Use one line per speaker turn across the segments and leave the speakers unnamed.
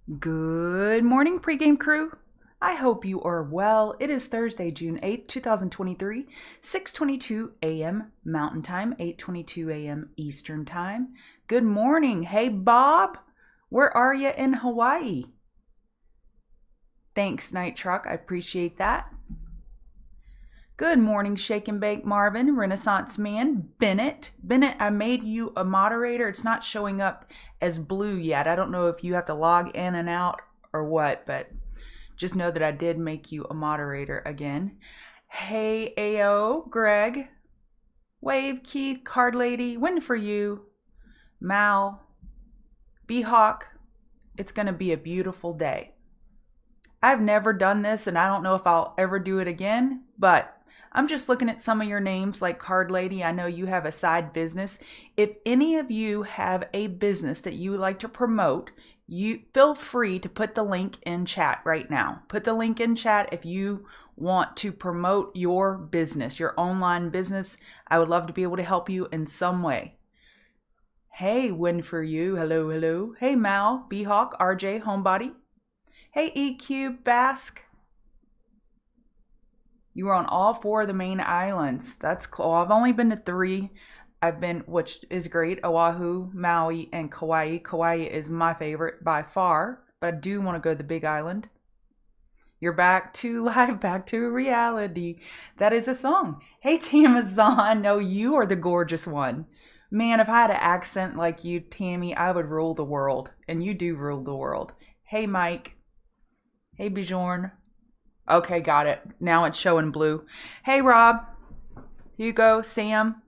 Good morning, pregame crew. I hope you are well. It is Thursday, June 8th, 2023, 6:22 a.m. Mountain Time, 8:22 a.m. Eastern Time. Good morning. Hey, Bob, where are you in Hawaii? Thanks, Night Truck. I appreciate that. Good morning, Shake and Bake Marvin, Renaissance Man, Bennett. Bennett, I made you a moderator. It's not showing up as blue yet. I don't know if you have to log in and out or what, but just know that I did make you a moderator again. Hey, AO, Greg, Wave, Keith, Card Lady, Win for You, Mal, B-Hawk. It's going to be a beautiful day. I've never done this, and I don't know if I'll ever do it again, but I'm just looking at some of your names like Card Lady. I know you have a side business. If any of you have a business that you would like to promote, you feel free to put the link in chat right now. Put the link in chat if you want to promote your business, your online business. I would love to be able to help you in some way. Hey, Win for You. Hello, hello. Hey, Mal, B-Hawk, RJ, Homebody. Hey, EQ, Basque. You were on all 4 of the main islands. That's cool. I've only been to 3. I've been, which is great, Oahu, Maui, and Kauai. Kauai is my favorite by far, but I do want to go to the Big Island. You're back to life, back to reality. That is a song. Hey, Tamazon. No, you are the gorgeous one. Man, if I had an accent like you, Tammy, I would rule the world. And you do rule the world. Hey, Mike. Hey, Bjorn. Okay, got it. Now it's showing blue. Hey, Rob, Hugo, Sam.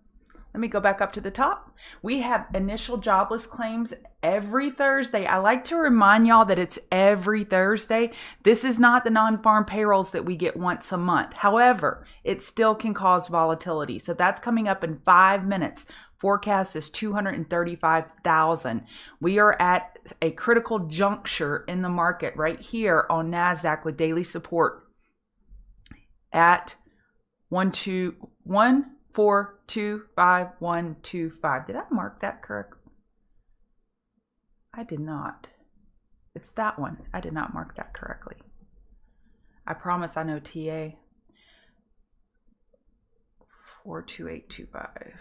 Let me go back up to the top. We have initial jobless claims every Thursday. I like to remind y'all that it's every Thursday. This is not the non-farm payrolls that we get once a month. However, it still can cause volatility. So that's coming up in 5 minutes. Forecast is 235,000. We are at a critical juncture in the market right here on NASDAQ with daily support at 1425125. Did I mark that correct? I did not. It's that one. I did not mark that correctly. I promise I know TA. 42825.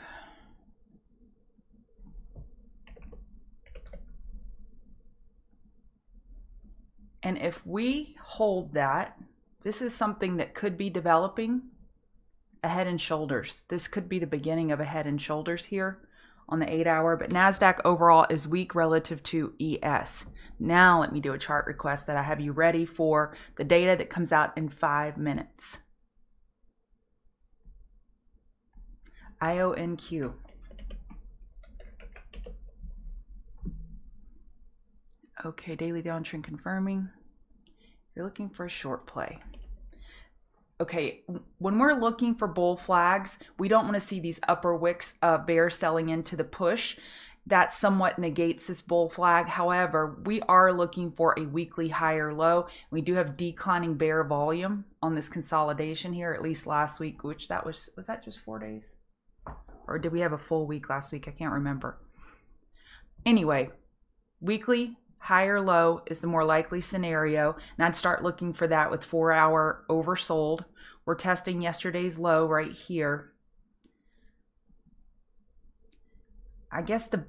And if we hold that, this is something that could be developing a head and shoulders. This could be the beginning of a head and shoulders here on the 8-hour, but NASDAQ overall is weak relative to ES. Now let me do a chart request that I have you ready for the data that comes out in 5 minutes. IONQ. Okay, daily downtrend confirming. You're looking for a short play. Okay, when we're looking for bull flags, we don't want to see these upper wicks of bears selling into the push. That somewhat negates this bull flag. However, we are looking for a weekly higher low. We do have declining bear volume on this consolidation here, at least last week, which was that just 4 days? Or did we have a full week last week? I can't remember. Anyway, weekly higher low is the more likely scenario, and I'd start looking for that with 4-hour oversold. We're testing yesterday's low right here. I guess the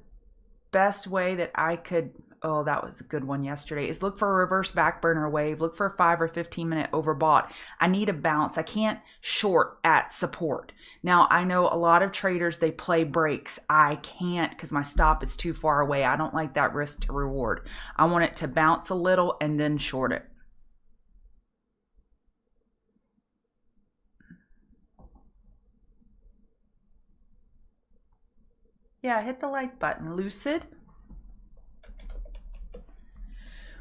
best way that I could, oh, that was a good one yesterday, is look for a reverse back burner wave. Look for a 5 or 15 minute overbought. I need a bounce. I can't short at support. Now, I know a lot of traders, they play breaks. I can't because my stop is too far away. I don't like that risk to reward. I want it to bounce a little and then short it. Yeah, hit the like button. Lucid.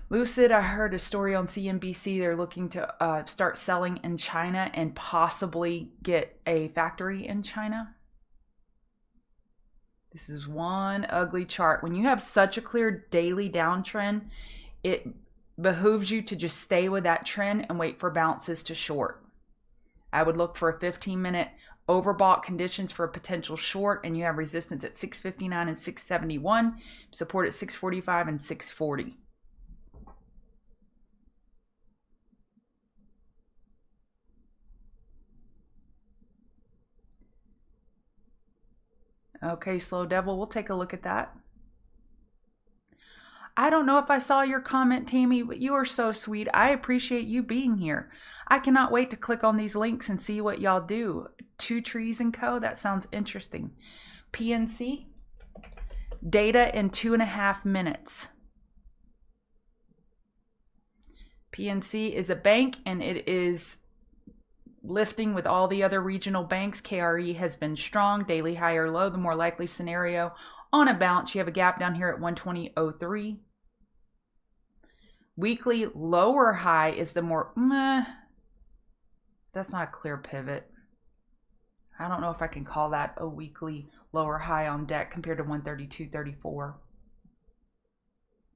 Lucid, I heard a story on CNBC. They're looking to start selling in China and possibly get a factory in China. This is one ugly chart. When you have such a clear daily downtrend, it behooves you to just stay with that trend and wait for bounces to short. I would look for a 15-minute overbought conditions for a potential short, and you have resistance at 659 and 671, support at 645 and 640. Okay, Slow Devil, we'll take a look at that. I don't know if I saw your comment, Tammy, but you are so sweet. I appreciate you being here. I cannot wait to click on these links and see what y'all do. Two Trees and Co. That sounds interesting. PNC. Data in 2.5 minutes. PNC is a bank and it is lifting with all the other regional banks. KRE has been strong. Daily high or low, the more likely scenario. On a bounce, you have a gap down here at 120.03. Weekly lower high is the more meh. That's not a clear pivot. I don't know if I can call that a weekly lower high on deck compared to 132.34.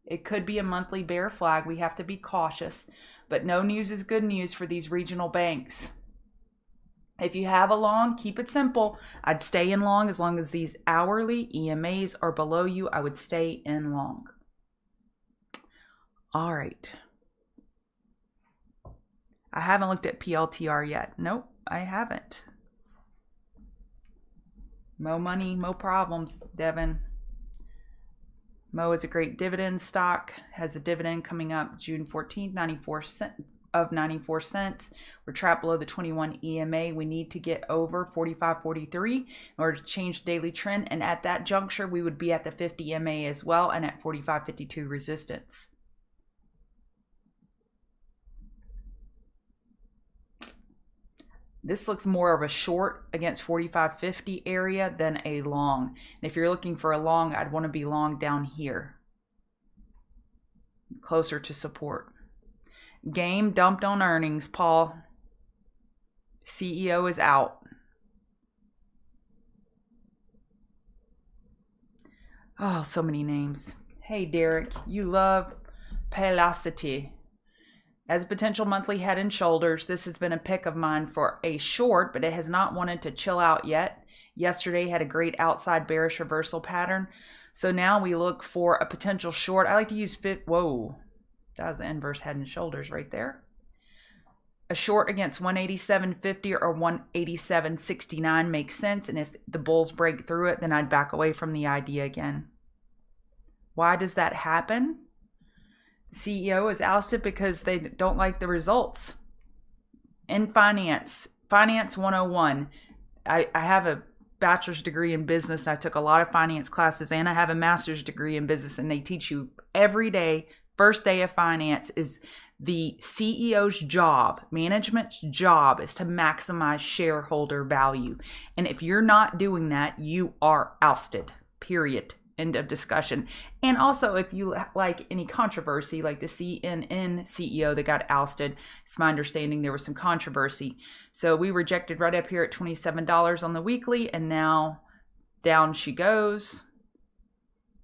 It could be a monthly bear flag. We have to be cautious, but no news is good news for these regional banks. If you have a long, keep it simple. I'd stay in long as these hourly EMAs are below you. I would stay in long. All right. I haven't looked at PLTR yet. Nope, I haven't. Mo money, mo problems, Devin. Mo is a great dividend stock. Has a dividend coming up June 14th, 94 cents. We're trapped below the 21 EMA. We need to get over 45.43 in order to change the daily trend. And at that juncture, we would be at the 50 EMA as well and at 45.52 resistance. This looks more of a short against 45.50 area than a long. And if you're looking for a long, I'd want to be long down here, closer to support. Game dumped on earnings, Paul. CEO is out. Oh, so many names. Hey, Derek, you love Paylocity. As a potential monthly head and shoulders, this has been a pick of mine for a short, but it has not wanted to chill out yet. Yesterday had a great outside bearish reversal pattern. So now we look for a potential short. I like to use whoa, that was the inverse head and shoulders right there. A short against 187.50 or 187.69 makes sense. And if the bulls break through it, then I'd back away from the idea again. Why does that happen? CEO is ousted because they don't like the results. In finance 101, I have a bachelor's degree in business. I took a lot of finance classes and I have a master's degree in business, and they teach you every day, first day of finance is the CEO's job, management's job is to maximize shareholder value. And if you're not doing that, you are ousted, period. End of discussion. And also, if you like any controversy, like the CNN CEO that got ousted, it's my understanding there was some controversy. So we rejected right up here at $27 on the weekly, and now down she goes.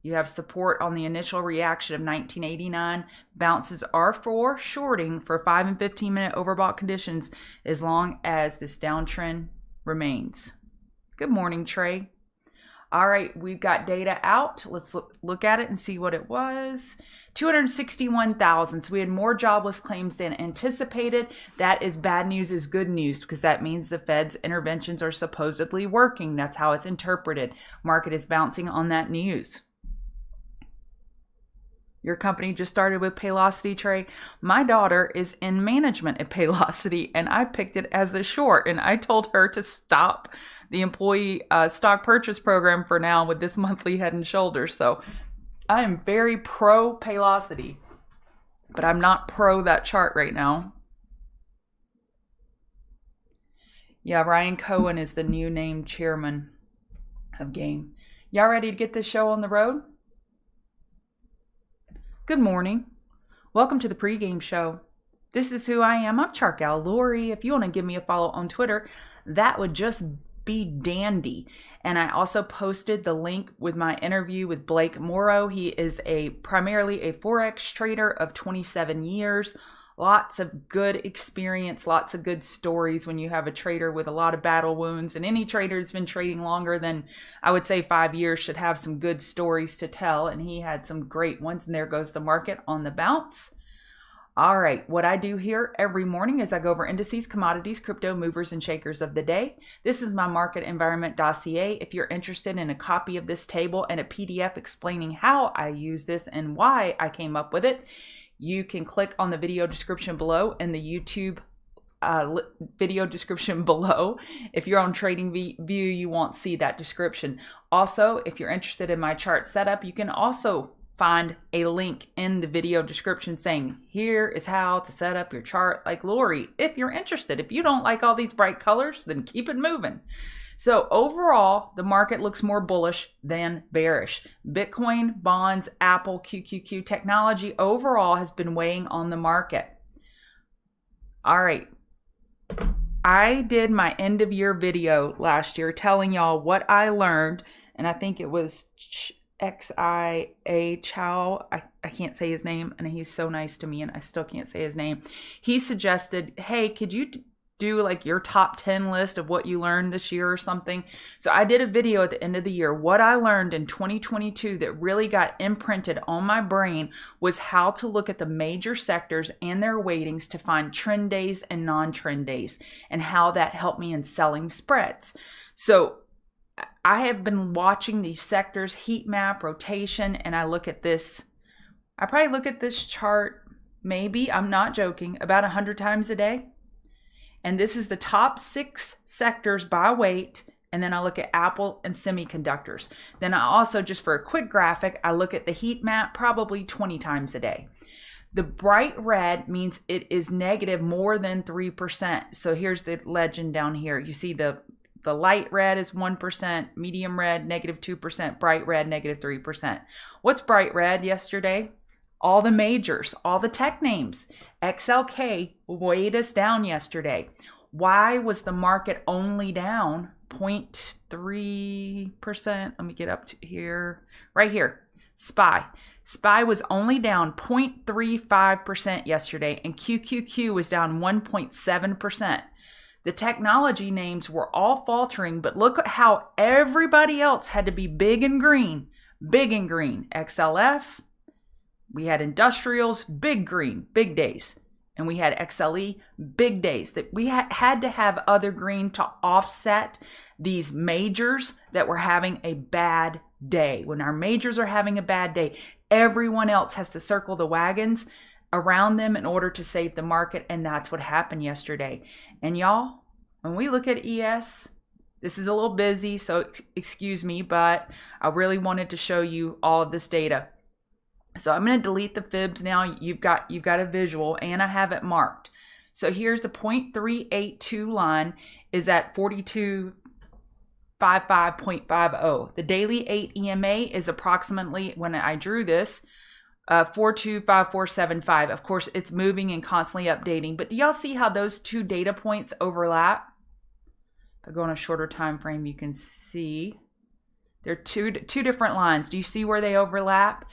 You have support on the initial reaction of 1989. Bounces are for shorting for 5 and 15 minute overbought conditions as long as this downtrend remains. Good morning, Trey. All right, we've got data out. Let's look at it and see what it was. 261,000. So we had more jobless claims than anticipated. That is bad news is good news, because that means the Fed's interventions are supposedly working. That's how it's interpreted. Market is bouncing on that news. Your company just started with Paylocity, Trey. My daughter is in management at Paylocity, and I picked it as a short, and I told her to stop the employee stock purchase program for now with this monthly head and shoulders. So I am very pro Paylocity, but I'm not pro that chart right now. Yeah, Ryan Cohen is the new named chairman of Game. Y'all ready to get this show on the road? Good morning. Welcome to the pregame show. This is who I am. I'm Chart Gal Lori. If you want to give me a follow on Twitter, that would just be dandy. And I also posted the link with my interview with Blake Morrow. He is primarily a Forex trader of 27 years. Lots of good experience, lots of good stories when you have a trader with a lot of battle wounds. And any trader that's been trading longer than, I would say, 5 years should have some good stories to tell. And he had some great ones. And there goes the market on the bounce. All right, what I do here every morning is I go over indices, commodities, crypto, movers, and shakers of the day. This is my market environment dossier. If you're interested in a copy of this table and a PDF explaining how I use this and why I came up with it, you can click on the video description below and the YouTube video description below. If you're on TradingView, you won't see that description. Also, if you're interested in my chart setup, you can also find a link in the video description saying, here is how to set up your chart like Lori. If you're interested, if you don't like all these bright colors, then keep it moving. So overall, the market looks more bullish than bearish. Bitcoin, bonds, Apple, QQQ technology overall has been weighing on the market. All right. I did my end of year video last year telling y'all what I learned, and I think it was XIA Chow. I can't say his name, and he's so nice to me, and I still can't say his name. He suggested, hey, could you do like your top 10 list of what you learned this year or something? So I did a video at the end of the year. What I learned in 2022 that really got imprinted on my brain was how to look at the major sectors and their weightings to find trend days and non-trend days, and how that helped me in selling spreads. So I have been watching these sectors, heat map, rotation, and I look at this. I probably look at this chart, maybe, I'm not joking, about 100 times a day. And this is the top 6 sectors by weight. And then I look at Apple and semiconductors. Then I also, just for a quick graphic, I look at the heat map probably 20 times a day. The bright red means it is negative more than 3%. So here's the legend down here. You see the light red is 1%, medium red, negative 2%, bright red, negative 3%. What's bright red yesterday? All the majors, all the tech names. XLK weighed us down yesterday. Why was the market only down 0.3%? Let me get up to here. Right here, SPY. SPY was only down 0.35% yesterday, and QQQ was down 1.7%. The technology names were all faltering, but look at how everybody else had to be big and green. Big and green. XLF. We had industrials, big green, big days. And we had XLE, big days. That we had to have other green to offset these majors that were having a bad day. When our majors are having a bad day, everyone else has to circle the wagons around them in order to save the market. And that's what happened yesterday. And y'all, when we look at ES, this is a little busy, so excuse me, but I really wanted to show you all of this data. So I'm going to delete the fibs now. You've got a visual, and I have it marked. So here's the 0.382 line is at 4255.50. The daily 8 EMA is approximately, when I drew this, 425475. Of course, it's moving and constantly updating. But do y'all see how those two data points overlap? If I go on a shorter time frame, you can see they're two different lines. Do you see where they overlap?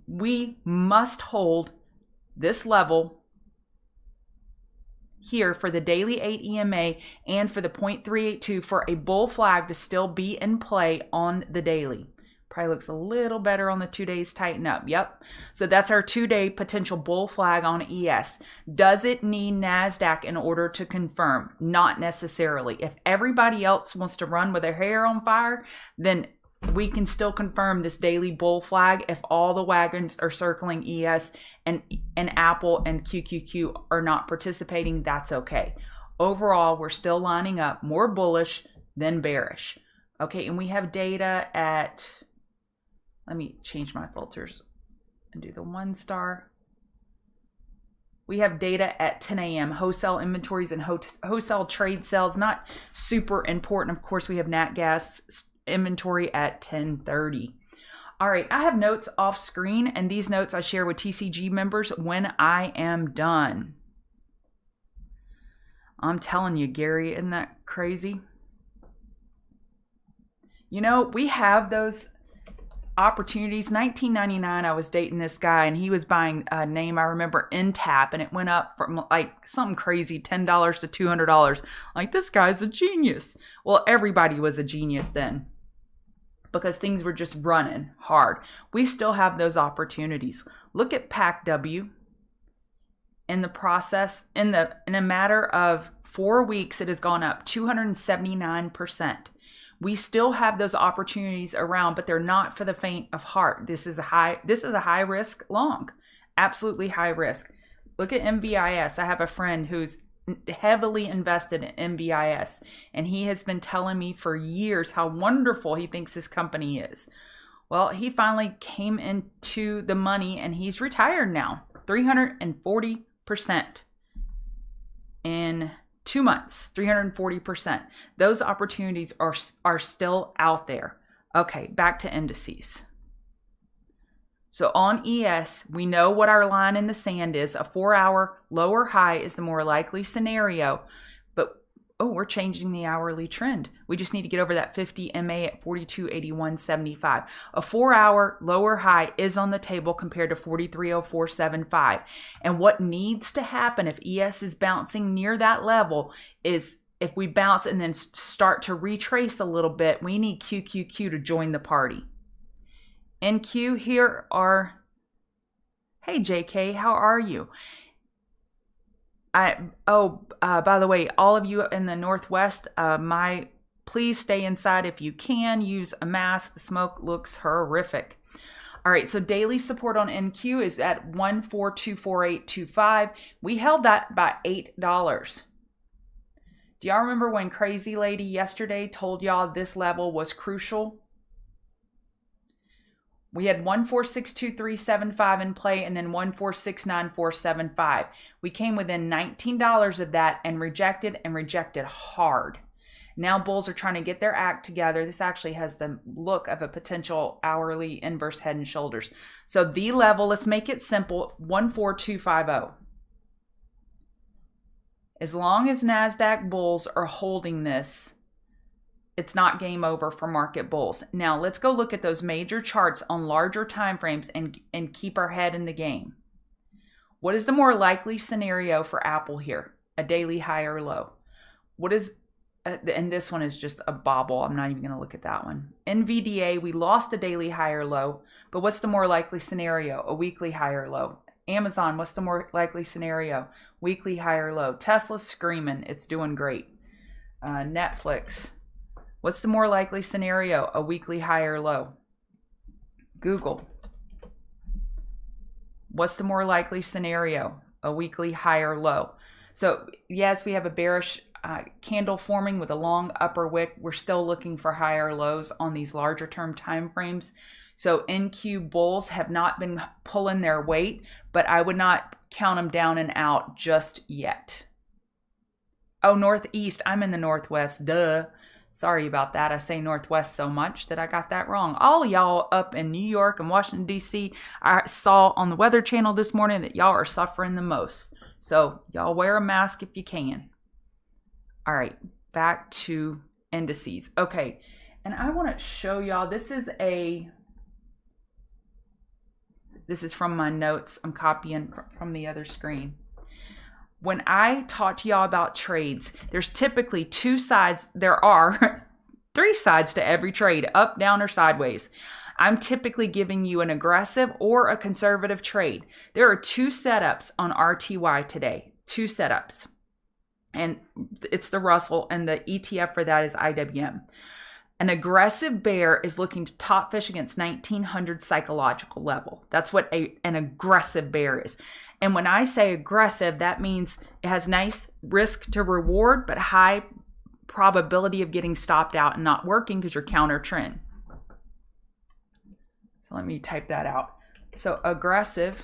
We must hold this level here for the daily 8 EMA and for the 0.382 for a bull flag to still be in play on the daily. Probably looks a little better on the 2 days tighten up. Yep. So that's our 2-day potential bull flag on ES. Does it need NASDAQ in order to confirm? Not necessarily. If everybody else wants to run with their hair on fire, then we can still confirm this daily bull flag if all the wagons are circling ES and Apple and QQQ are not participating. That's okay. Overall, we're still lining up more bullish than bearish. Okay, and we have data at, let me change my filters and do the 1 star. We have data at 10 a.m. Wholesale inventories and wholesale trade sales. Not super important. Of course, we have nat gas inventory at 10:30. All right, I have notes off screen, and these notes I share with TCG members when I am done. I'm telling you, Gary, isn't that crazy? You know, we have those opportunities. 1999, I was dating this guy, and he was buying a name, I remember, Intap, and it went up from like something crazy, $10 to $200. Like, this guy's a genius. Well, everybody was a genius then, because things were just running hard. We still have those opportunities. Look at PACW. in the process, in a matter of 4 weeks, it has gone up 279%. We still have those opportunities around, but they're not for the faint of heart. This is a high risk long, absolutely high risk. Look at MVIS. I have a friend who's heavily invested in MVIS, and he has been telling me for years how wonderful he thinks his company is. Well, he finally came into the money and he's retired now. 340% in 2 months, 340%. Those opportunities are still out there. Okay, back to indices. So on ES, we know what our line in the sand is. A 4-hour lower high is the more likely scenario. But, we're changing the hourly trend. We just need to get over that 50 MA at 42.8175. A 4-hour lower high is on the table compared to 43.0475. And what needs to happen if ES is bouncing near that level is if we bounce and then start to retrace a little bit, we need QQQ to join the party. NQ, here are, hey JK, how are you? By the way, all of you in the Northwest, please stay inside if you can. Use a mask. The smoke looks horrific. All right, so daily support on NQ is at 1424825. We held that by $8. Do y'all remember when Crazy Lady yesterday told y'all this level was crucial? We had 1462375 in play and then 1469475. We came within $19 of that and rejected hard. Now bulls are trying to get their act together. This actually has the look of a potential hourly inverse head and shoulders. So the level, let's make it simple, 14250. As long as NASDAQ bulls are holding this, it's not game over for market bulls. Now let's go look at those major charts on larger time frames and keep our head in the game. What is the more likely scenario for Apple here? A daily high or low? What is, and this one is just a bobble. I'm not even going to look at that one. NVDA, we lost a daily high or low, but what's the more likely scenario? A weekly high or low. Amazon, what's the more likely scenario? Weekly high or low. Tesla's screaming. It's doing great. Netflix. What's the more likely scenario? A weekly high or low? Google. What's the more likely scenario? A weekly high or low? So yes, we have a bearish candle forming with a long upper wick. We're still looking for higher lows on these larger term time frames. So NQ bulls have not been pulling their weight, but I would not count them down and out just yet. Oh, Northeast. I'm in the Northwest. Duh. Sorry about that. I say Northwest so much that I got that wrong. All y'all up in New York and Washington, D.C., I saw on the Weather Channel this morning that y'all are suffering the most. So y'all wear a mask if you can. All right, back to indices. Okay, and I want to show y'all, this is from my notes. I'm copying from the other screen. When I talk to y'all about trades, there's typically two sides. There are 3 sides to every trade, up, down, or sideways. I'm typically giving you an aggressive or a conservative trade. There are 2 setups on RTY today, 2 setups. And it's the Russell, and the ETF for that is IWM. An aggressive bear is looking to top fish against 1900 psychological level. That's what an aggressive bear is. And when I say aggressive, that means it has nice risk to reward, but high probability of getting stopped out and not working because you're counter trend. So let me type that out. So aggressive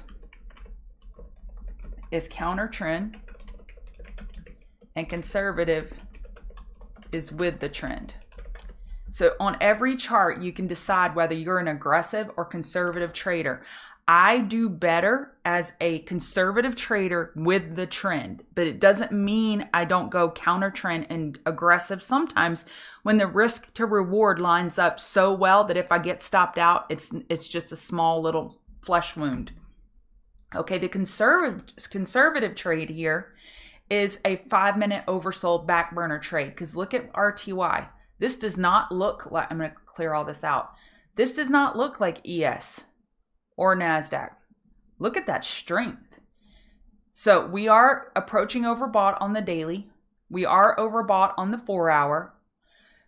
is counter trend, and conservative is with the trend. So on every chart, you can decide whether you're an aggressive or conservative trader. I do better as a conservative trader with the trend, but it doesn't mean I don't go counter trend and aggressive sometimes when the risk to reward lines up so well that if I get stopped out, it's just a small little flesh wound. Okay, the conservative trade here is a 5-minute oversold back burner trade, because look at RTY. This does not look like, I'm going to clear all this out. This does not look like ES or NASDAQ. Look at that strength. So we are approaching overbought on the daily. We are overbought on the 4-hour.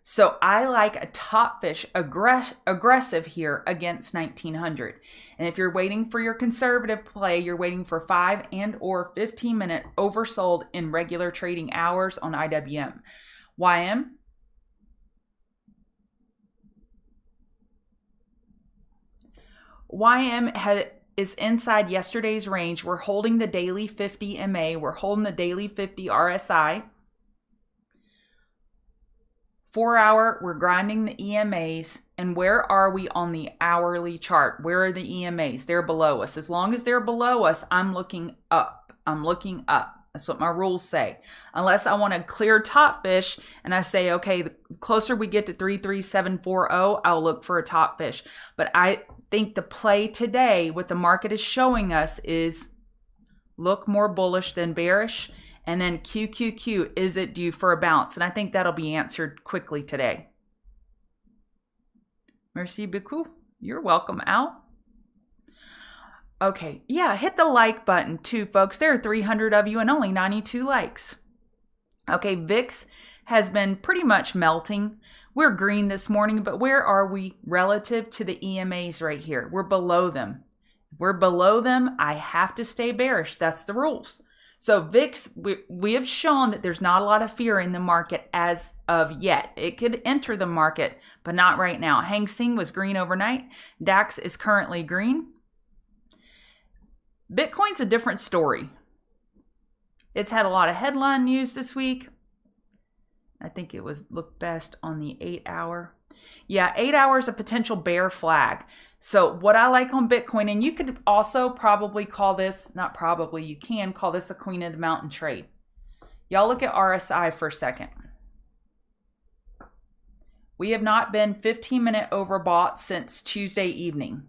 So I like a top fish aggressive here against 1900. And if you're waiting for your conservative play, you're waiting for 5 and or 15 minute oversold in regular trading hours on IWM. YM. YM is inside yesterday's range. We're holding the daily 50 MA. We're holding the daily 50 RSI. 4-hour, we're grinding the EMAs. And where are we on the hourly chart? Where are the EMAs? They're below us. As long as they're below us, I'm looking up. I'm looking up. That's what my rules say. Unless I want to clear top fish and I say, okay, the closer we get to 33740, I'll look for a top fish. But I think the play today, what the market is showing us is look more bullish than bearish. And then QQQ, is it due for a bounce? And I think that'll be answered quickly today. Merci beaucoup. You're welcome, Al. Okay, yeah, hit the like button too, folks. There are 300 of you and only 92 likes. Okay, VIX has been pretty much melting. We're green this morning, but where are we relative to the EMAs right here? We're below them. If we're below them, I have to stay bearish. That's the rules. So VIX, we have shown that there's not a lot of fear in the market as of yet. It could enter the market, but not right now. Hang Seng was green overnight. DAX is currently green. Bitcoin's a different story. It's had a lot of headline news this week. I think it was looked best on the 8-hour. Yeah, 8 hours a potential bear flag. So what I like on Bitcoin, and you could also probably call this, not probably, you can call this a Queen of the Mountain trade. Y'all look at RSI for a second. We have not been 15-minute overbought since Tuesday evening.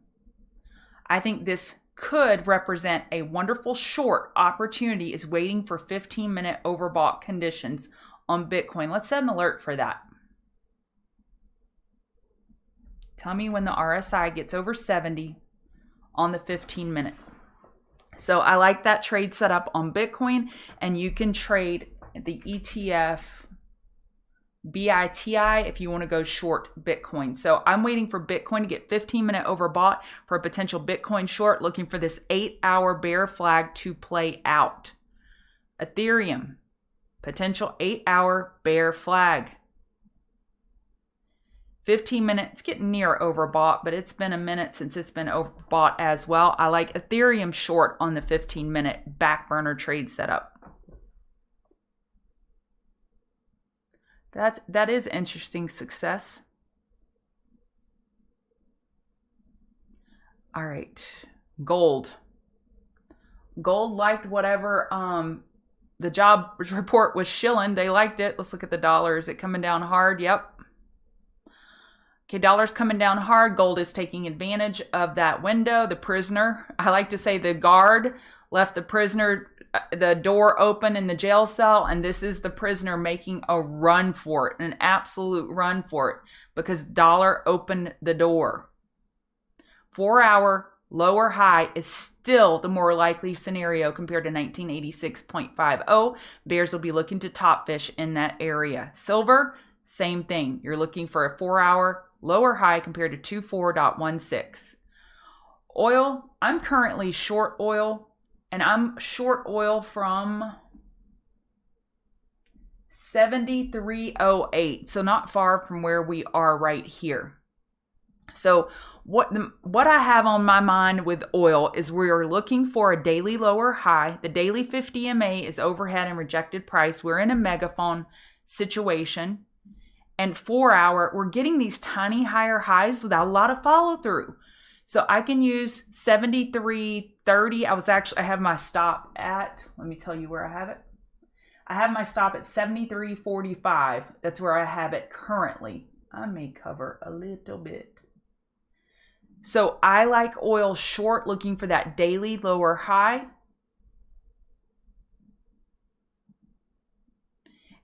I think this could represent a wonderful short opportunity is waiting for 15-minute overbought conditions on Bitcoin. Let's set an alert for that. Tell me when the RSI gets over 70 on the 15-minute. So I like that trade set up on Bitcoin, and you can trade the ETF BITI if you want to go short Bitcoin. So I'm waiting for Bitcoin to get 15-minute overbought for a potential Bitcoin short, looking for this 8-hour bear flag to play out. Ethereum, potential 8-hour bear flag. 15 minutes, getting near overbought, but it's been a minute since it's been overbought as well. I like Ethereum short on the 15-minute back burner trade setup. That is interesting success. All right, gold. Gold liked whatever the job report was shilling. They liked it. Let's look at the dollar. Is it coming down hard? Yep. Okay, dollar's coming down hard. Gold is taking advantage of that window. The prisoner, I like to say the guard, left the prisoner, the door open in the jail cell, and this is the prisoner making a run for it, an absolute run for it, because dollar opened the door. 4-hour lower high is still the more likely scenario compared to 1986.50. Bears will be looking to top fish in that area. Silver, same thing. You're looking for a 4-hour lower high compared to 24.16. Oil, I'm currently short oil, and I'm short oil from 73.08, so not far from where we are right here. So what I have on my mind with oil is we are looking for a daily lower high. The daily 50 MA is overhead and rejected price. We're in a megaphone situation. And 4-hour, we're getting these tiny higher highs without a lot of follow through. So I can use 73.30. I have my stop at, let me tell you where I have it. I have my stop at 73.45. That's where I have it currently. I may cover a little bit. So I like oil short, looking for that daily lower high.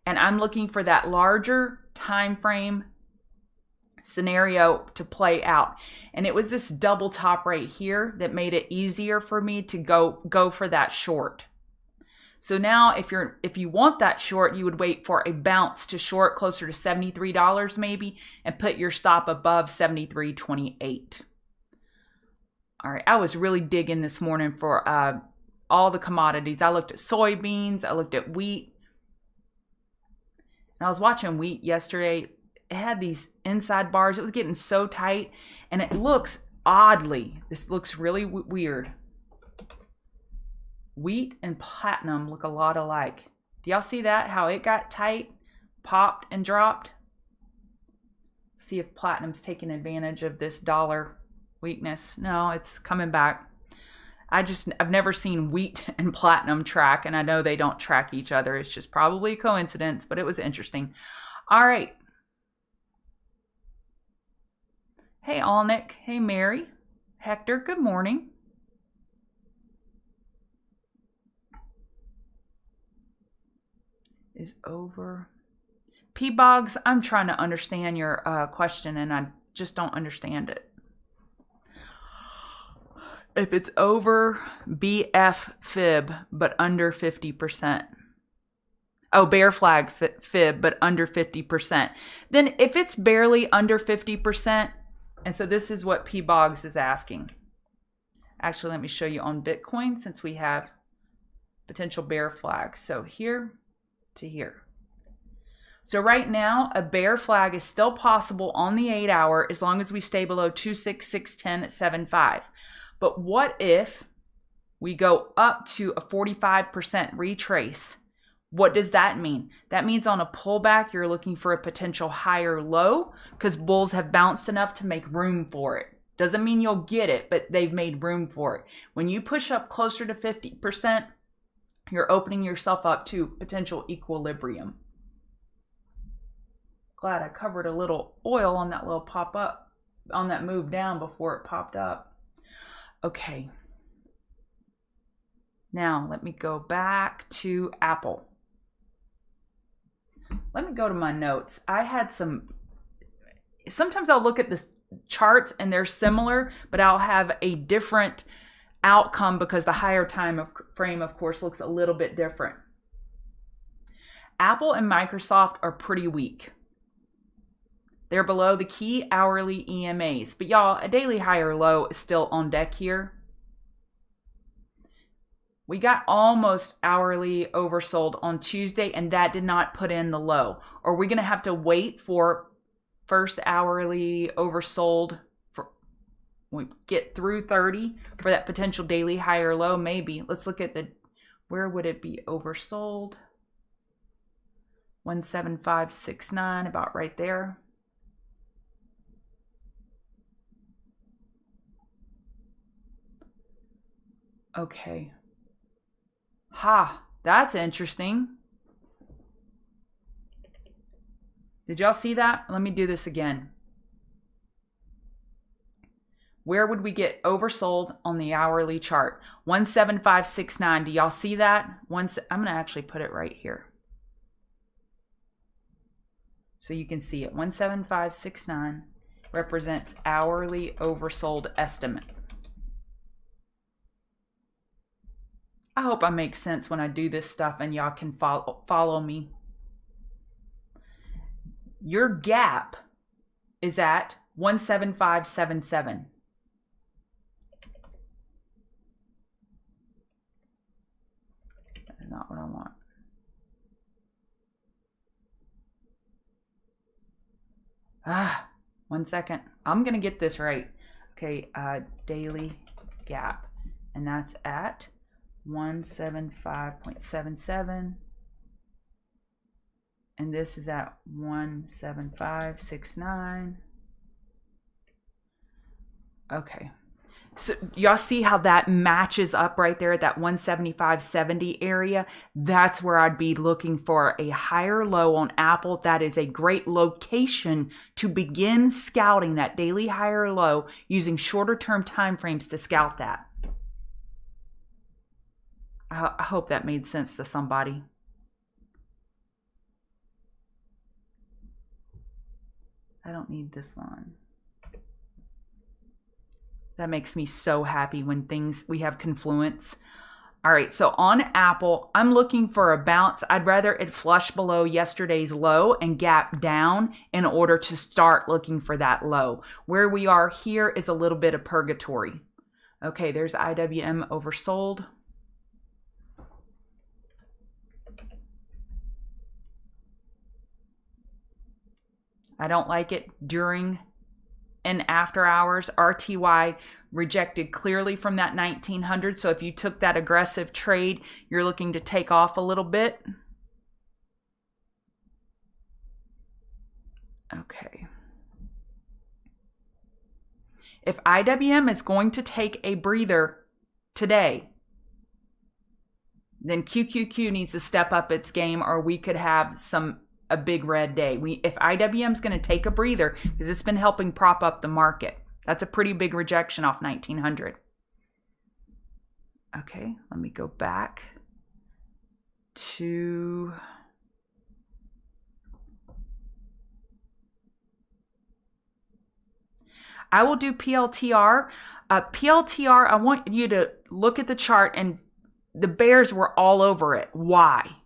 And I'm looking for that larger time frame scenario to play out. And it was this double top right here that made it easier for me to go for that short. So now if you want that short, you would wait for a bounce to short closer to $73 maybe and put your stop above 73.28. All right, I was really digging this morning for all the commodities. I looked at soybeans, I looked at wheat. And I was watching wheat yesterday. It had these inside bars. It was getting so tight, and it looks oddly, this looks really weird. Wheat and platinum look a lot alike. Do y'all see that? How it got tight, popped, and dropped? See if platinum's taking advantage of this dollar weakness. No, it's coming back. I've never seen wheat and platinum track, and I know they don't track each other. It's just probably a coincidence, but it was interesting. All right. Hey, Alnick. Hey, Mary. Hector, good morning. Is over. P-Bogs, I'm trying to understand your question, and I just don't understand it. If it's over BF fib, but under 50%. Oh, bear flag fib, but under 50%. Then if it's barely under 50%, and so this is what P-Bogs is asking. Actually, let me show you on Bitcoin since we have potential bear flags. So here to here. So right now, a bear flag is still possible on the 8 hour as long as we stay below 26610 at 7.5. But what if we go up to a 45% retrace? What does that mean? That means on a pullback, you're looking for a potential higher low because bulls have bounced enough to make room for it. Doesn't mean you'll get it, but they've made room for it. When you push up closer to 50%, you're opening yourself up to potential equilibrium. Glad I covered a little oil on that little pop up, on that move down before it popped up. Okay. Now let me go back to Apple. Let me go to my notes. I had sometimes I'll look at the charts and they're similar, but I'll have a different outcome because the higher time frame, of course, looks a little bit different. Apple and Microsoft are pretty weak. They're below the key hourly EMAs. But y'all, a daily high or low is still on deck here. We got almost hourly oversold on Tuesday, and that did not put in the low. Are we going to have to wait for first hourly oversold for when we get through 30 for that potential daily high or low? Maybe. Let's look at where would it be oversold? 17569, about right there. Okay. Ha, that's interesting. Did y'all see that? Let me do this again. Where would we get oversold on the hourly chart? 17569. Do y'all see that? I'm going to actually put it right here, so you can see it. 17569 represents hourly oversold estimate. I hope I make sense when I do this stuff and y'all can follow me. Your gap is at 17577. That's not what I want. One second. I'm going to get this right. Okay, daily gap. And that's at 175.77, and this is at 17569. Okay, so y'all see how that matches up right there at that 175.70 area? That's where I'd be looking for a higher low on Apple. That is a great location to begin scouting that daily higher low using shorter term time frames to scout that. I hope that made sense to somebody. I don't need this line. That makes me so happy when we have confluence. All right, so on Apple, I'm looking for a bounce. I'd rather it flush below yesterday's low and gap down in order to start looking for that low. Where we are here is a little bit of purgatory. Okay, there's IWM oversold. I don't like it during and after hours. RTY rejected clearly from that 1900. So if you took that aggressive trade, you're looking to take off a little bit. Okay. If IWM is going to take a breather today, then QQQ needs to step up its game, or we could have a big red day. If IWM is going to take a breather, because it's been helping prop up the market. That's a pretty big rejection off 1900. Okay, let me go back to... I will do PLTR. PLTR, I want you to look at the chart, and the bears were all over it. Why?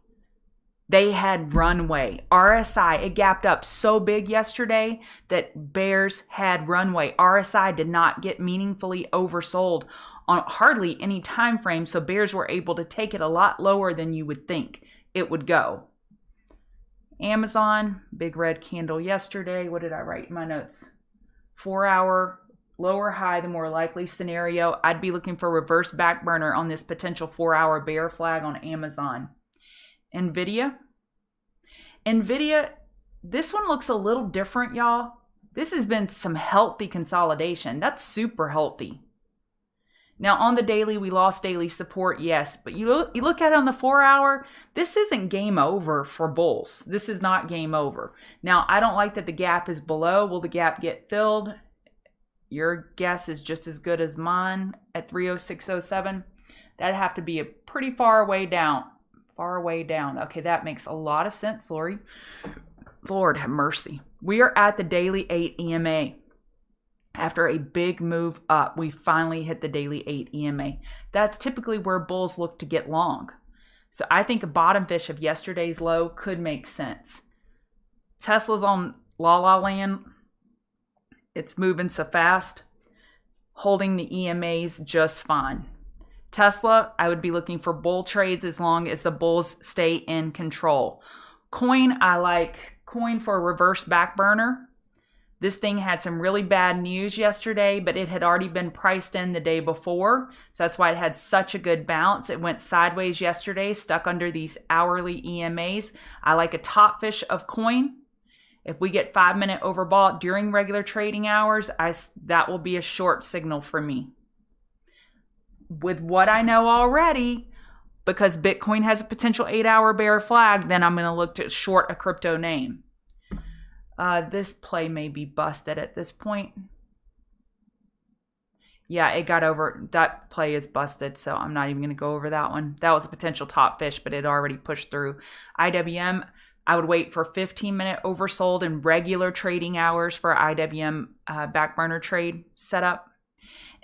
They had runway. RSI, it gapped up so big yesterday that bears had runway. RSI did not get meaningfully oversold on hardly any time frame, so bears were able to take it a lot lower than you would think it would go. Amazon, big red candle yesterday. What did I write in my notes? 4 hour lower high, the more likely scenario. I'd be looking for reverse back burner on this potential 4 hour bear flag on Amazon. NVIDIA, this one looks a little different, y'all. This has been some healthy consolidation. That's super healthy. Now on the daily, we lost daily support, yes, but you look at it on the 4 hour, this isn't game over for bulls. This is not game over. Now, I don't like that the gap is below. Will the gap get filled? Your guess is just as good as mine at 306.07. That'd have to be a pretty far way down. Far away down. Okay, that makes a lot of sense, Lori. Lord have mercy. We are at the daily 8 EMA. After a big move up, we finally hit the daily 8 EMA. That's typically where bulls look to get long. So I think a bottom fish of yesterday's low could make sense. Tesla's on La La Land. It's moving so fast. Holding the EMAs just fine. Tesla, I would be looking for bull trades as long as the bulls stay in control. Coin, I like coin for a reverse back burner. This thing had some really bad news yesterday, but it had already been priced in the day before. So that's why it had such a good bounce. It went sideways yesterday, stuck under these hourly EMAs. I like a top fish of coin. If we get 5-minute overbought during regular trading hours, that will be a short signal for me. With what I know already, because Bitcoin has a potential 8-hour bear flag, then I'm going to look to short a crypto name. This play may be busted at this point. Yeah, it got over. That play is busted, so I'm not even going to go over that one. That was a potential top fish, but it already pushed through. IWM, I would wait for 15-minute oversold in regular trading hours for IWM back burner trade setup.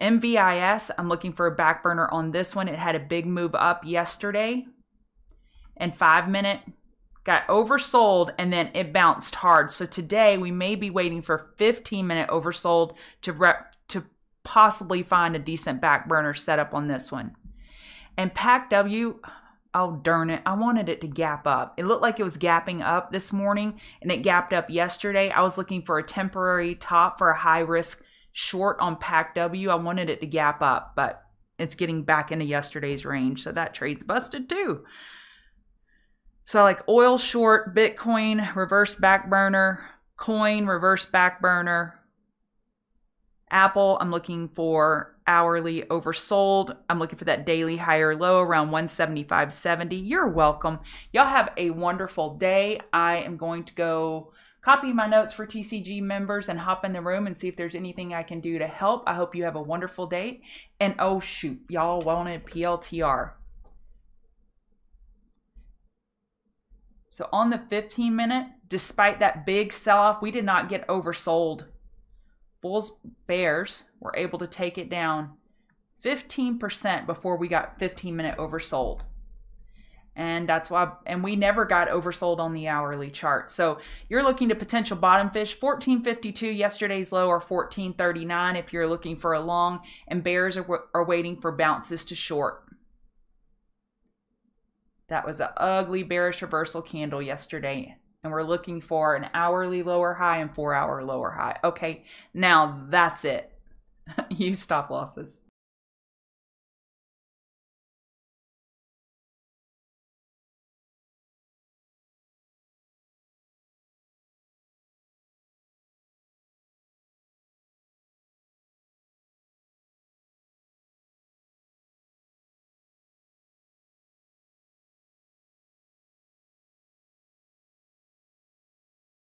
MVIS, I'm looking for a back burner on this one. It had a big move up yesterday. And 5-minute got oversold and then it bounced hard. So today we may be waiting for 15-minute oversold to possibly find a decent back burner setup on this one. And PACW, oh darn it, I wanted it to gap up. It looked like it was gapping up this morning and it gapped up yesterday. I was looking for a temporary top for a high risk short on PACW. I wanted it to gap up, but it's getting back into yesterday's range. So that trade's busted too. So like oil short, Bitcoin, reverse back burner, coin, reverse back burner. Apple, I'm looking for hourly oversold. I'm looking for that daily higher low around 175.70. You're welcome. Y'all have a wonderful day. I am going to go copy my notes for TCG members and hop in the room and see if there's anything I can do to help. I hope you have a wonderful day. And oh shoot, y'all wanted PLTR. So on the 15-minute, despite that big sell-off, we did not get oversold. Bulls, bears were able to take it down 15% before we got 15-minute oversold. And that's why, and we never got oversold on the hourly chart. So you're looking to potential bottom fish, 1452, yesterday's low, or 1439 if you're looking for a long, and bears are waiting for bounces to short. That was an ugly bearish reversal candle yesterday. And we're looking for an hourly lower high and 4-hour lower high. Okay, now that's it. Use stop losses.